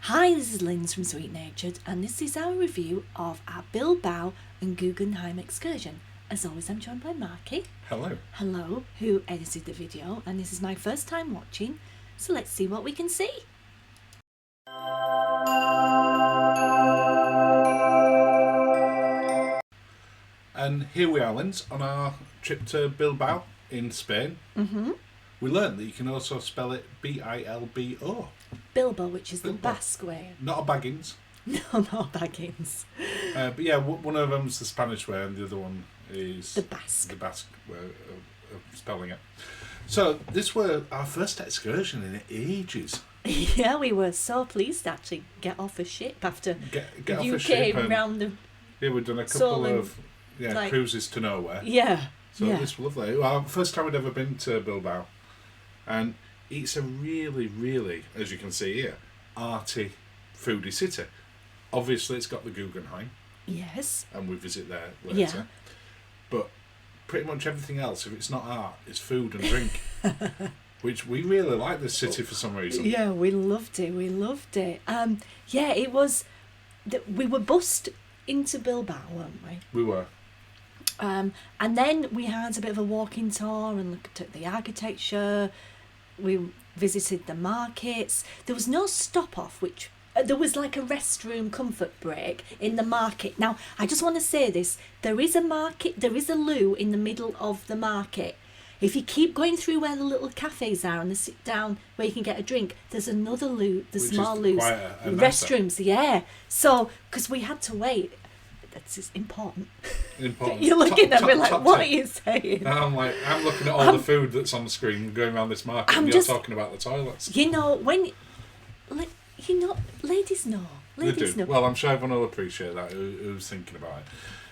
Hi, this is Linzi from Sweet Natured, and this is our review of our Bilbao and Gugenheim excursion. As always, I'm joined by Marky. Hello. Hello, who edited the video, and this is my first time watching, so let's see what we can see. And here we are, Linz, on our trip to Bilbao in Spain. Mm-hmm. We learned that you can also spell it B-I-L-B-O. Bilbo, which is Bilbo. the Basque way. Not a Baggins. No, not Baggins. But yeah, one of them's the Spanish way and the other one is The Basque. The Basque way of spelling it. So this was our first excursion in ages. Yeah, we were so pleased to actually get off a ship after Get off you a ship came round the... Yeah, we've done a couple Solent, of like, cruises to nowhere. Yeah. So yeah. this was lovely. Well, first time we'd ever been to Bilbao. And it's a really, really, as you can see here, arty, foodie city. Obviously, it's got the Guggenheim. Yes. And we visit there later. Yeah. But pretty much everything else, if it's not art, it's food and drink. Which we really like this city for some reason. Yeah, we loved it. We loved it. Yeah, it was... We were bussed into Bilbao, weren't we? We were. And then we had a bit of a walking tour and looked at the architecture. We visited the markets. There was no stop off, which there was like a restroom comfort break in the market. Now, I just want to say this. There is a market, there is a loo in the middle of the market. If you keep going through where the little cafes are and the sit down where you can get a drink, there's another loo, the Which small is loos. quite a nicer. Restrooms, yeah. So, because we had to wait. That's important. Important. You're looking at me like, top what tip. are you saying? And I'm looking at all the food that's on the screen going around this market, and you're talking about the toilets. You know, ladies know. Ladies know. Well, I'm sure everyone will appreciate that who's thinking about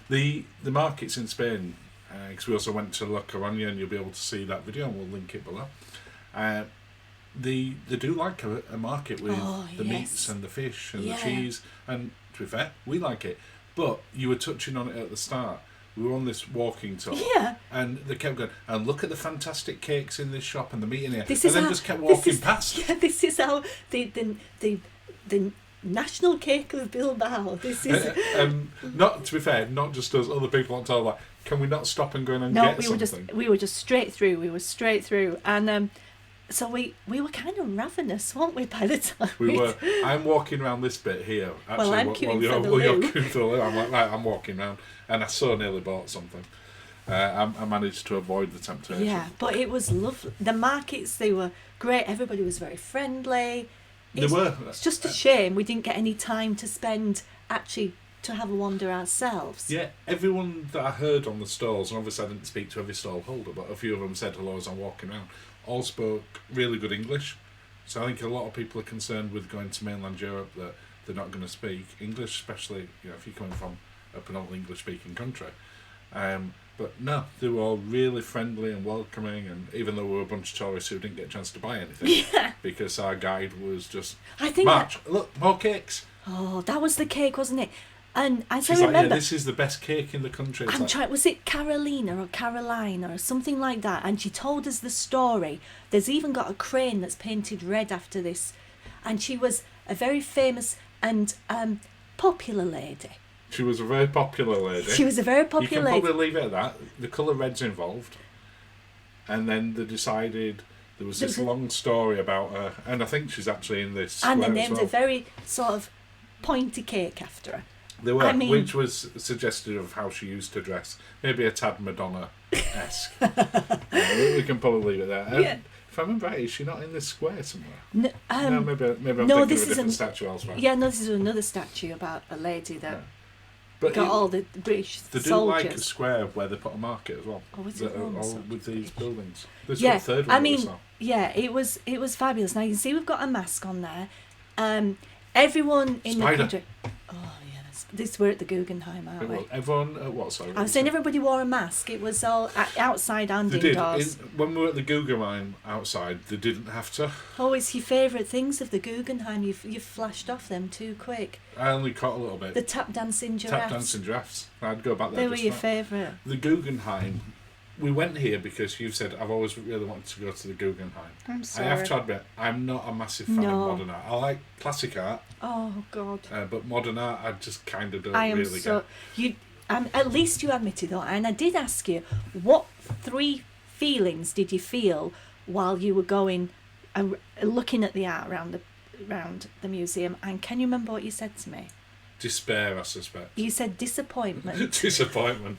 it. The markets in Spain, because we also went to La Coruña, and you'll be able to see that video, and we'll link it below. They do like a market with the meats and the fish and the cheese, and to be fair, we like it. But you were touching on it at the start. We were on this walking tour, and they kept going, and look at the fantastic cakes in this shop and the meat in here, just kept walking past. Yeah, this is how the national cake of Bilbao. This is not, to be fair, not just us, other people on tour like, can we not stop and go in and get something? We were just straight through. We were straight through, and so we were kind of ravenous, weren't we? By the time we were. I'm walking around this bit here. Actually, well, I'm queuing for the loo. You're queuing for the loo. I'm like, right, I'm walking around, and I so nearly bought something. I managed to avoid the temptation. Yeah, but it was lovely. The markets, they were great. Everybody was very friendly. They were. It's just a shame we didn't get any time to spend actually to have a wander ourselves. Yeah, everyone that I heard on the stalls, and obviously I didn't speak to every stall holder, but a few of them said hello as I'm walking around, all spoke really good English. So I think a lot of people are concerned with going to mainland Europe that they're not going to speak English, especially if you're coming from a predominantly English-speaking country. But no, they were all really friendly and welcoming, and even though we were a bunch of tourists who didn't get a chance to buy anything, because our guide was just, March, look, more cakes. Oh, that was the cake, wasn't it? And as She's I remember, like, yeah, this is the best cake in the country. I'm trying. Was it Carolina or Carolina or something like that? And she told us the story. There's even got a crane that's painted red after this, and she was a very famous and popular lady. She was a very popular lady. She was a very popular lady. You can probably leave it at that. The colour red's involved, and then they decided there was this long story about her, and I think she's actually in this. And they named a very sort of pointy cake after her. They were, which was suggestive of how she used to dress. Maybe a tad Madonna-esque. We can probably leave it there. If I remember right, is she not in this square somewhere? No, maybe I'm thinking of a different statue elsewhere. Yeah, no, this is another statue about a lady that but got all the British soldiers. They do like a square where they put a market as well. Oh, is it all with these buildings. This yeah, is the third one. It was fabulous. Now you can see we've got a mask on there. Everyone in the country. Oh yeah, we're at the Guggenheim, aren't we? Everyone at what? Sorry. I was saying everybody wore a mask. It was all outside and indoors. When we were at the Guggenheim outside, they didn't have to. Oh, it's your favourite things of the Guggenheim. You've flashed off them too quick. I only caught a little bit. The tap dancing giraffes. I'd go back there. They were your favourite. The Guggenheim we went here because you've said I've always really wanted to go to the Guggenheim. I'm sorry. I have to admit, I'm not a massive fan of modern art. I like classic art. Oh God. But modern art, I just kind of don't I am really so get. you. At least you admitted that, and I did ask you what 3 feelings did you feel while you were going and looking at the art around the museum, and can you remember what you said to me? Despair, I suspect. You said disappointment. Disappointment.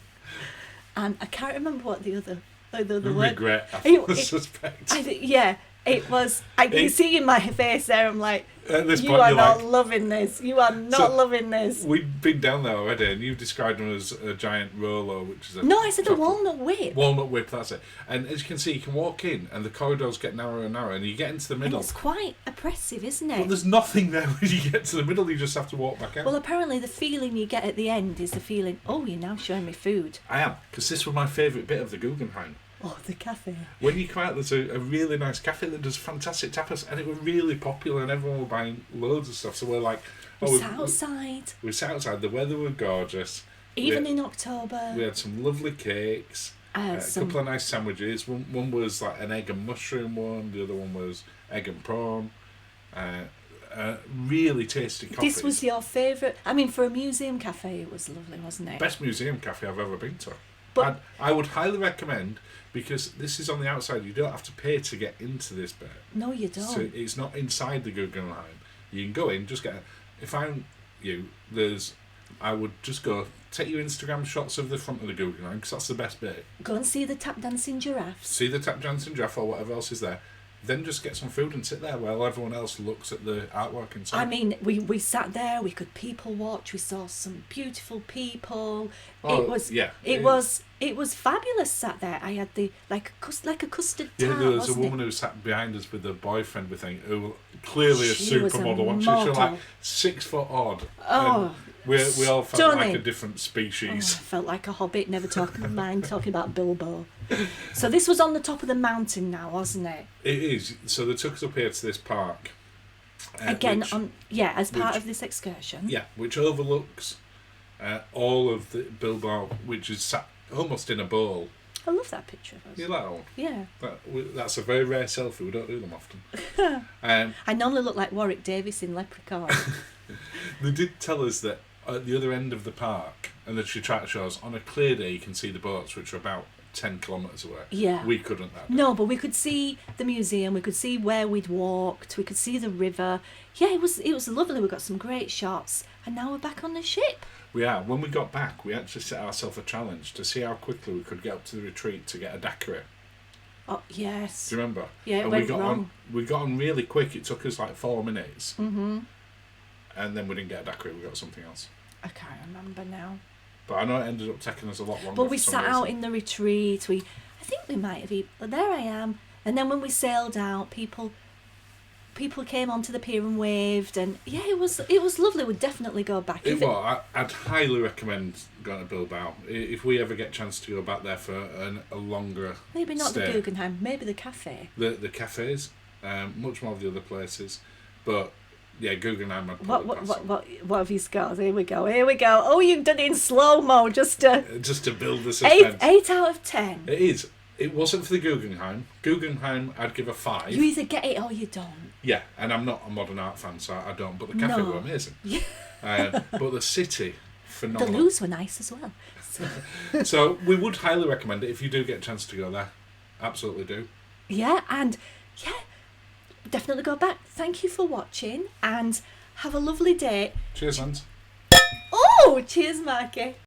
And I can't remember what the other word. Regret, I suspect. Yeah, it was. I can see in my face there. I'm like, at this you point, are you're not like, loving this. You are not loving this. We've been down there already, and you've described them as a giant Rolo, which is a No, I said a walnut whip. Walnut whip, that's it. And as you can see, you can walk in, and the corridors get narrower and narrower, and you get into the middle. And it's quite oppressive, isn't it? But there's nothing there when you get to the middle. You just have to walk back out. Well, apparently the feeling you get at the end is the feeling, oh, you're now showing me food. I am, because this was my favourite bit of the Guggenheim. Oh, the cafe. When you come out, there's a really nice cafe that does fantastic tapas, and it was really popular, and everyone were buying loads of stuff. So we're like, we sat outside. We sat outside. The weather was gorgeous. Even in October. We had some lovely cakes, a couple of nice sandwiches. One was like an egg and mushroom one. The other one was egg and prawn. Really tasty coffees. This was your favourite. I mean, for a museum cafe, it was lovely, wasn't it? Best museum cafe I've ever been to. But I would highly recommend, because this is on the outside. You don't have to pay to get into this bit. No, you don't. So it's not inside the Guggenheim. You can go in, just get. If I'm you, I would just go take your Instagram shots of the front of the Guggenheim, because that's the best bit. Go and see the tap dancing giraffes. See the tap dancing giraffe or whatever else is there. Then just get some food and sit there while everyone else looks at the artwork inside. I mean, we sat there. We could people watch. We saw some beautiful people. Oh, it was fabulous. Sat there. I had like a custard tart. Yeah, there was a wasn't woman who sat behind us with her boyfriend, we think, who clearly a She was a supermodel. Wasn't she? She was model. like 6 foot odd. Oh, we all felt stunning. like a different Oh, I species. felt like a hobbit. Never talking about Bilbao. So this was on the top of the mountain now, wasn't it? It is. So they took us up here to this park. Again, as part of this excursion. Yeah, which overlooks all of the Bilbao, which is sat almost in a bowl. I love that picture of us. You like that one? Yeah. That's a very rare selfie. We don't do them often. I normally look like Warwick Davis in Leprechaun. They did tell us that at the other end of the park, and that she tried to show us, on a clear day you can see the boats, which are about 10 kilometres away. Yeah. We couldn't that day. No, but we could see the museum, we could see where we'd walked, we could see the river. Yeah, it was lovely. We got some great shots, and now we're back on the ship. We are. When we got back, we actually set ourselves a challenge to see how quickly we could get up to the retreat to get a daiquiri. Oh, yes. Do you remember? Yeah, it and went we got wrong. we got on really quick. It took us like 4 minutes. Mm-hmm. And then we didn't get a daiquiri, we got something else. I can't remember now. But I know it ended up taking us a lot longer. But we for some sat reason. out in the retreat. I think we might have even... There I am. And then when we sailed out, people came onto the pier and waved, and yeah, it was lovely. We'd definitely go back. I'd highly recommend going to Bilbao if we ever get a chance to go back there for a longer Maybe not stay. the Guggenheim, maybe the cafe. The cafes, much more of the other places, but yeah, Guggenheim. I'd probably pass on. What have you got? Here we go. Oh, you've done it in slow mo just to build the suspense. 8 out of 10. It is. It wasn't for the Guggenheim. Guggenheim, I'd give a 5. You either get it or you don't. Yeah, and I'm not a modern art fan, so I don't. But the cafe were amazing. Yeah. But the city, phenomenal. The loos were nice as well. So we would highly recommend it if you do get a chance to go there. Absolutely do. Yeah, and definitely go back. Thank you for watching, and have a lovely day. Cheers, Linz. Oh, cheers, Marky.